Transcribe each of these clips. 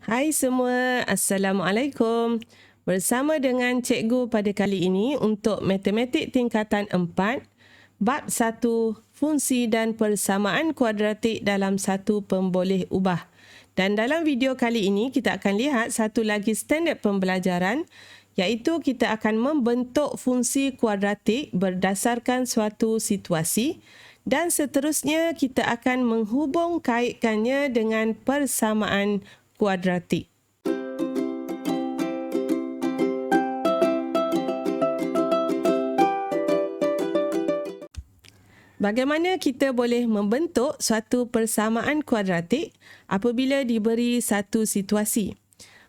Hai semua, Assalamualaikum. Bersama dengan cikgu pada kali ini untuk Matematik Tingkatan 4, Bab 1, Fungsi dan Persamaan Kuadratik dalam satu pemboleh ubah. Dan dalam video kali ini kita akan lihat satu lagi standard pembelajaran, iaitu kita akan membentuk fungsi kuadratik berdasarkan suatu situasi dan seterusnya kita akan menghubung kaitkannya dengan persamaan kuadratik. Bagaimana kita boleh membentuk suatu persamaan kuadratik apabila diberi satu situasi?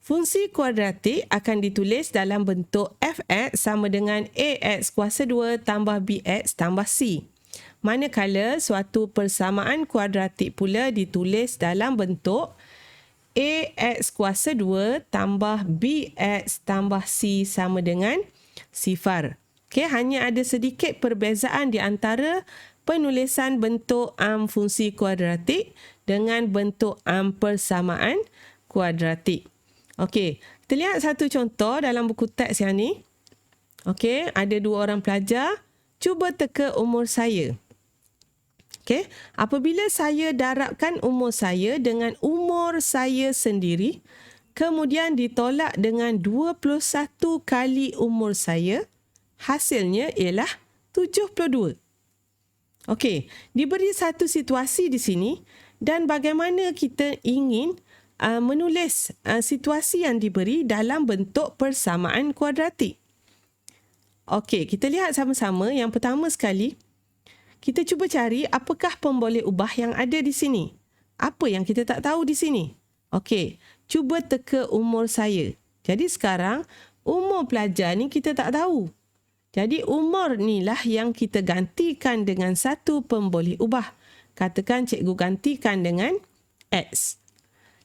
Fungsi kuadratik akan ditulis dalam bentuk f(x) sama dengan ax kuasa 2 tambah bx tambah c. Manakala suatu persamaan kuadratik pula ditulis dalam bentuk ax kuasa 2 tambah bx tambah c sama dengan sifar. Okey, hanya ada sedikit perbezaan di antara penulisan bentuk fungsi kuadratik dengan bentuk persamaan kuadratik. Okey, kita lihat satu contoh dalam buku teks yang ni. Okey, ada dua orang pelajar. Cuba teka umur saya. Okey, apabila saya darabkan umur saya dengan umur saya sendiri, kemudian ditolak dengan 21 kali umur saya, hasilnya ialah 72. Okey, diberi satu situasi di sini dan bagaimana kita ingin menulis situasi yang diberi dalam bentuk persamaan kuadratik. Okey, kita lihat sama-sama. Yang pertama sekali, kita cuba cari apakah pemboleh ubah yang ada di sini. Apa yang kita tak tahu di sini? Okey, cuba teka umur saya. Jadi sekarang, umur pelajar ni kita tak tahu. Jadi umur ni lah yang kita gantikan dengan satu pemboleh ubah. Katakan cikgu gantikan dengan X.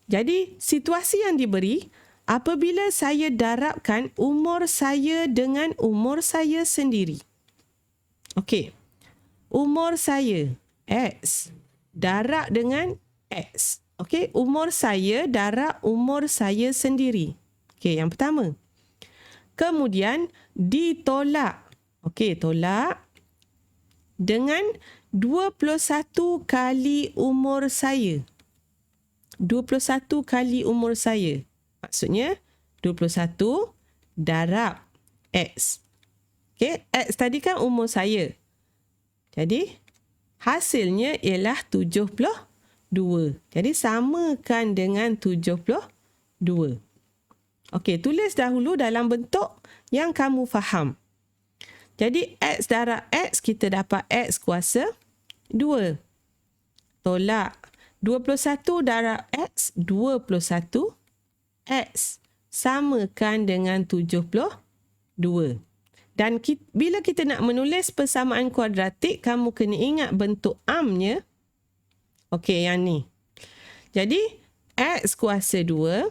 Jadi situasi yang diberi, apabila saya darabkan umur saya dengan umur saya sendiri. Okey. Umur saya, X, darab dengan X. Okey, umur saya darab umur saya sendiri. Okey, yang pertama. Kemudian ditolak. Okey, tolak dengan 21 kali umur saya. 21 kali umur saya. Maksudnya 21 darab X. Okey, X tadi kan umur saya. Jadi, hasilnya ialah 72. Jadi, samakan dengan 72. Okey, tulis dahulu dalam bentuk yang kamu faham. Jadi, X darab X, kita dapat X kuasa 2. Tolak 21 darab X, 21 X. Samakan dengan 72. Dan bila kita nak menulis persamaan kuadratik, kamu kena ingat bentuk nya. Okey, yang ni. Jadi, X kuasa 2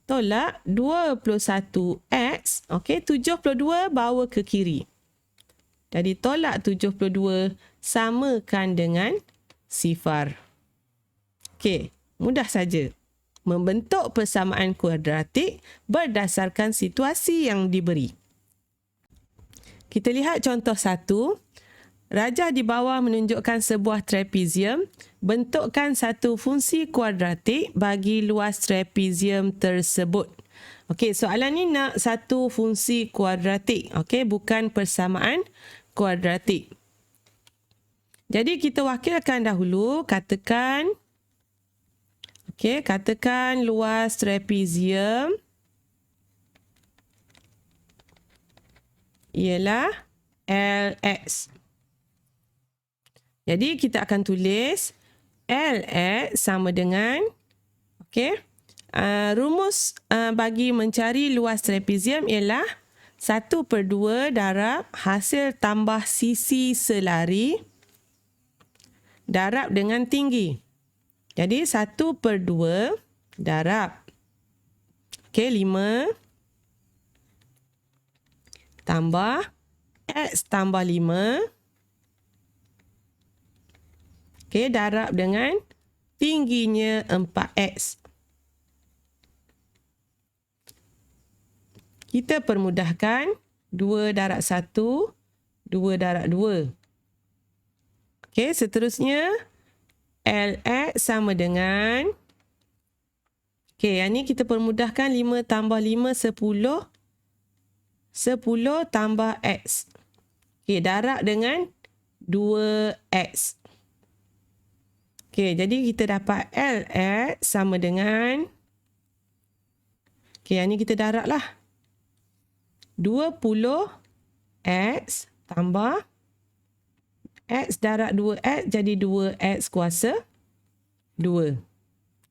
tolak 21X. Okey, 72 bawa ke kiri. Jadi, tolak 72 samakan dengan sifar. Okey, mudah saja. Membentuk persamaan kuadratik berdasarkan situasi yang diberi. Kita lihat contoh 1. Rajah di bawah menunjukkan sebuah trapezium. Bentukkan satu fungsi kuadratik bagi luas trapezium tersebut. Okey, soalan ni nak satu fungsi kuadratik. Okey, bukan persamaan kuadratik. Jadi kita wakilkan dahulu, katakan luas trapezium ialah LX. Jadi kita akan tulis LX sama dengan rumus bagi mencari luas trapezium ialah 1/2 darab hasil tambah sisi selari darab dengan tinggi. Jadi 1/2 darab 5 tambah X tambah 5. Okey, darab dengan tingginya 4X. Kita permudahkan 2 darab 1, 2 darab 2. Okey, seterusnya LX sama dengan, okey, yang ni kita permudahkan 5 tambah 5, 10. 10 tambah X. Okey, darab dengan 2X. Okey, jadi kita dapat LX sama dengan, okey, yang ni kita darab lah. 20X tambah X darab 2X jadi 2X kuasa 2.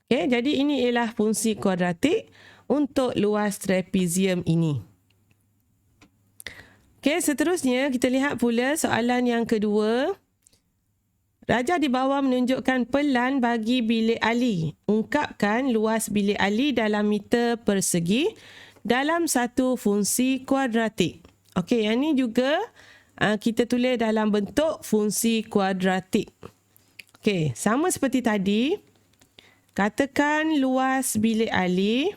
Okay, jadi ini ialah fungsi kuadratik untuk luas trapezium ini. Okay, seterusnya kita lihat pula soalan yang kedua. Raja di bawah menunjukkan pelan bagi bilik Ali. Ungkapkan luas bilik Ali dalam meter persegi dalam satu fungsi kuadratik. Okey, yang ni juga kita tulis dalam bentuk fungsi kuadratik. Okey, sama seperti tadi. Katakan luas bilik Ali.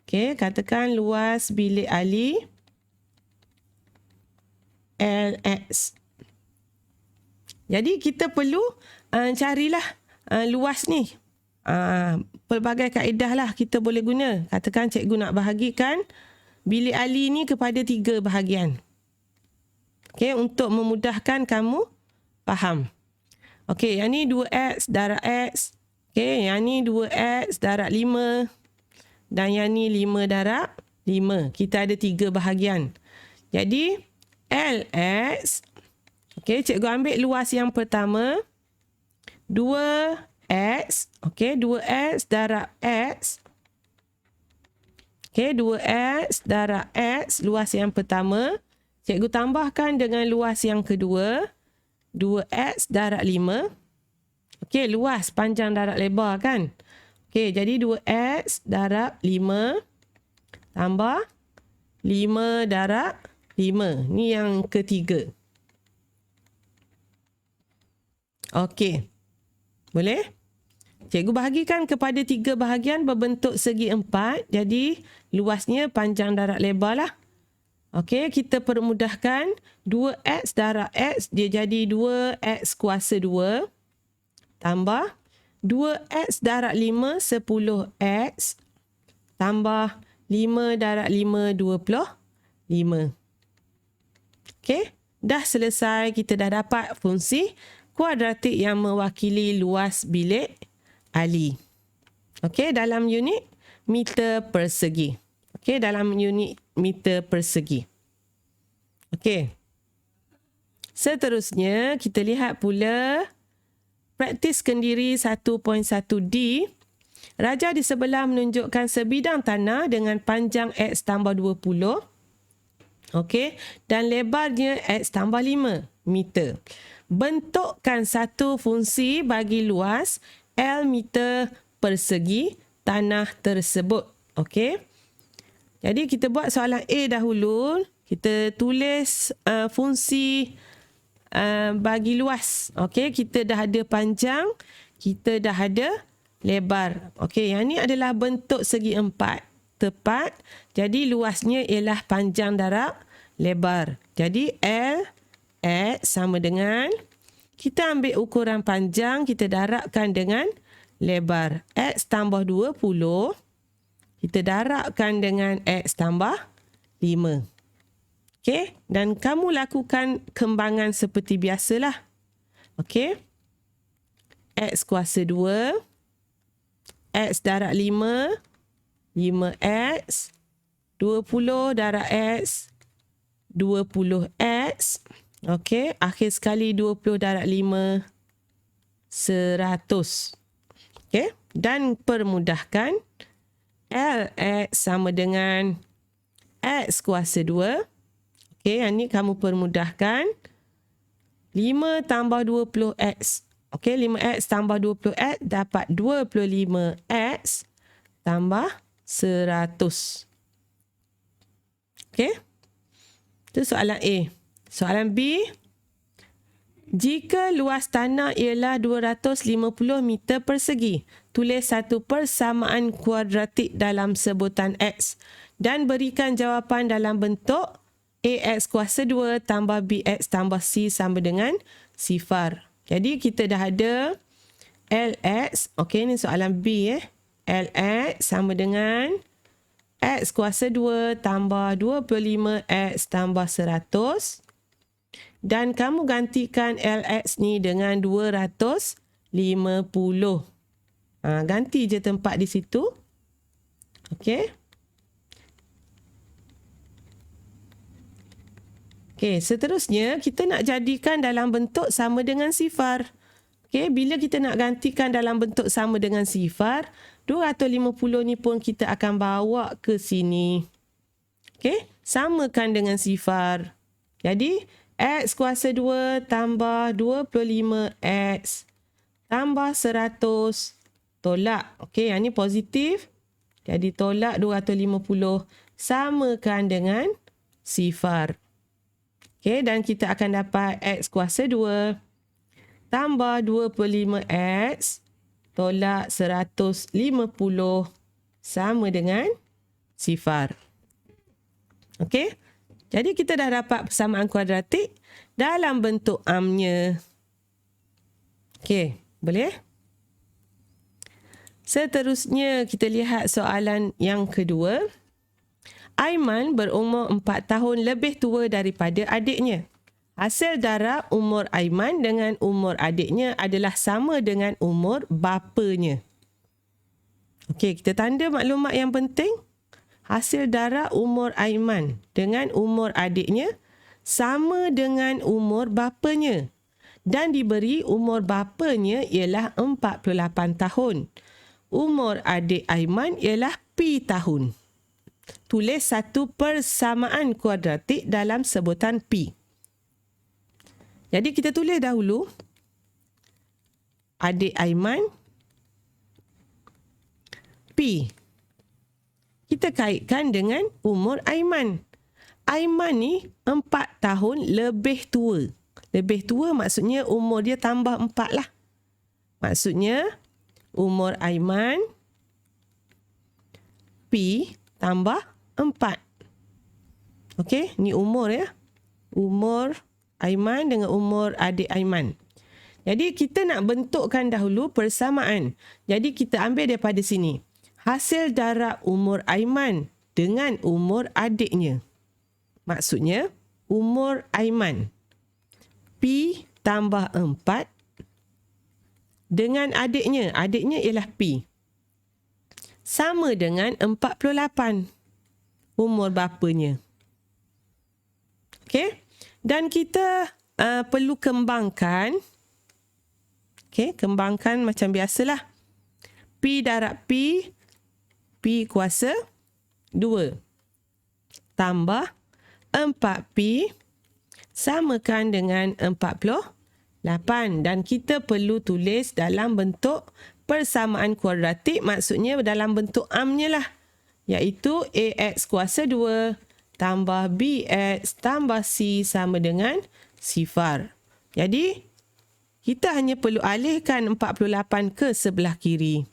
Okey, katakan luas bilik Ali LX. Jadi kita perlu carilah luas ni. Pelbagai kaedah lah kita boleh guna. Katakan cikgu nak bahagikan bilik Ali ni kepada 3 bahagian. Okey, untuk memudahkan kamu faham. Okey, yang ni 2X darab X. Okey, yang ni 2X darab 5. Dan yang ni 5 darab 5. Kita ada 3 bahagian. Jadi, LX. Okey, cikgu ambil luas yang pertama. 2X. Okey, 2X darab X. Okey, 2X darab X. Luas yang pertama. Cikgu tambahkan dengan luas yang kedua. 2X darab 5. Okey, luas panjang darab lebar kan? Okey, jadi 2X darab 5 tambah 5 darab 5. Ni yang ketiga. Okey. Boleh? Cikgu bahagikan kepada 3 bahagian berbentuk segi 4. Jadi, luasnya panjang darab lebar lah. Okey, kita permudahkan 2X darab X, dia jadi 2X kuasa 2 tambah 2X darab 5, 10X tambah 5 darab 5, 25. Okey, dah selesai. Kita dah dapat fungsi kuadratik yang mewakili luas bilik Ali. Okey, dalam unit meter persegi. Okey, dalam unit meter persegi. Okey. Seterusnya, kita lihat pula praktis kendiri 1.1D. Raja di sebelah menunjukkan sebidang tanah dengan panjang X tambah 20. Okey. Dan lebarnya X tambah 5 meter. Bentukkan satu fungsi bagi luas L meter persegi tanah tersebut. Okey. Jadi kita buat soalan A dahulu. Kita tulis fungsi bagi luas. Okey, kita dah ada panjang, kita dah ada lebar. Okey, yang ni adalah bentuk segi 4. Tepat. Jadi luasnya ialah panjang darab lebar. Jadi L X sama dengan, kita ambil ukuran panjang, kita darabkan dengan lebar. X tambah 20. Kita darabkan dengan X tambah 5. Okey, dan kamu lakukan kembangan seperti biasalah. Okey. X kuasa 2. X darab 5. 5X. 20 darab X. 20X. Okey, akhir sekali 20 darab 5. 100. Okey, dan permudahkan. LX sama dengan X kuasa 2. Okey, yang ni kamu permudahkan. 5 tambah 20X. Okey, 5X tambah 20X dapat 25X tambah 100. Okey. Itu soalan A. Soalan B. Jika luas tanah ialah 250 meter persegi, tulis satu persamaan kuadratik dalam sebutan X dan berikan jawapan dalam bentuk AX kuasa 2 tambah BX tambah C sama dengan 0. Jadi kita dah ada LX, okey ni soalan B LX sama dengan X kuasa 2 tambah 25X tambah 100 dan kamu gantikan LX ni dengan 250. Ganti je tempat di situ. Okey. Okey, seterusnya kita nak jadikan dalam bentuk sama dengan 0. Okey, bila kita nak gantikan dalam bentuk sama dengan 0, 250 ni pun kita akan bawa ke sini. Okey, samakan dengan 0. Jadi, X kuasa 2 tambah 25X tambah 100 tolak. Okey, yang ni positif. Jadi, tolak 250 samakan dengan 0. Okey, dan kita akan dapat X kuasa 2 tambah 25X tolak 150 sama dengan 0. Okey, jadi kita dah dapat persamaan kuadratik dalam bentuk amnya. Okey, boleh? Seterusnya kita lihat soalan yang kedua. Aiman berumur 4 tahun lebih tua daripada adiknya. Hasil darab umur Aiman dengan umur adiknya adalah sama dengan umur bapanya. Okey, kita tanda maklumat yang penting. Hasil darab umur Aiman dengan umur adiknya sama dengan umur bapanya. Dan diberi umur bapanya ialah 48 tahun. Umur adik Aiman ialah P tahun. Tulis satu persamaan kuadratik dalam sebutan P. Jadi kita tulis dahulu adik Aiman P. Kita kaitkan dengan umur Aiman. Aiman ni 4 tahun lebih tua. Lebih tua maksudnya umur dia tambah 4 lah. Maksudnya umur Aiman P tambah 4. Okey, ni umur ya. Umur Aiman dengan umur adik Aiman. Jadi kita nak bentukkan dahulu persamaan. Jadi kita ambil daripada sini. Hasil darab umur Aiman dengan umur adiknya. Maksudnya umur Aiman P tambah 4 dengan adiknya. Adiknya ialah P. Sama dengan 48 umur bapanya. Okey. Dan kita perlu kembangkan. Okey, kembangkan macam biasalah. P darab P. P kuasa 2. Tambah 4P. Samakan dengan 48. Dan kita perlu tulis dalam bentuk persamaan kuadratik, maksudnya dalam bentuk amnya lah. Iaitu AX kuasa 2 tambah BX tambah C sama dengan 0. Jadi, kita hanya perlu alihkan 48 ke sebelah kiri.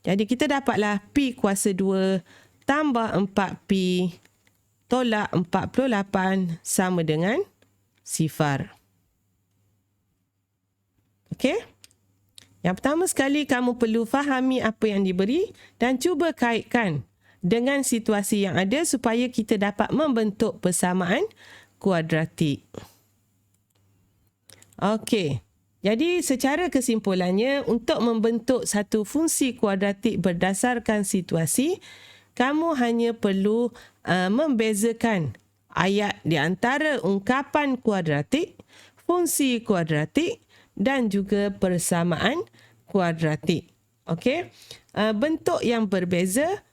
Jadi, kita dapatlah P kuasa 2 tambah 4P tolak 48 sama dengan 0. Okey? Yang pertama sekali, kamu perlu fahami apa yang diberi dan cuba kaitkan dengan situasi yang ada supaya kita dapat membentuk persamaan kuadratik. Okey. Jadi, secara kesimpulannya, untuk membentuk satu fungsi kuadratik berdasarkan situasi, kamu hanya perlu membezakan ayat di antara ungkapan kuadratik, fungsi kuadratik dan juga persamaan kuadratik. Okey. Bentuk yang berbeza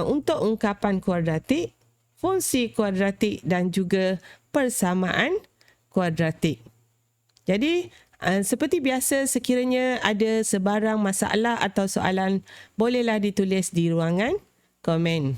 untuk ungkapan kuadratik, fungsi kuadratik dan juga persamaan kuadratik. Jadi, seperti biasa, sekiranya ada sebarang masalah atau soalan, bolehlah ditulis di ruangan komen.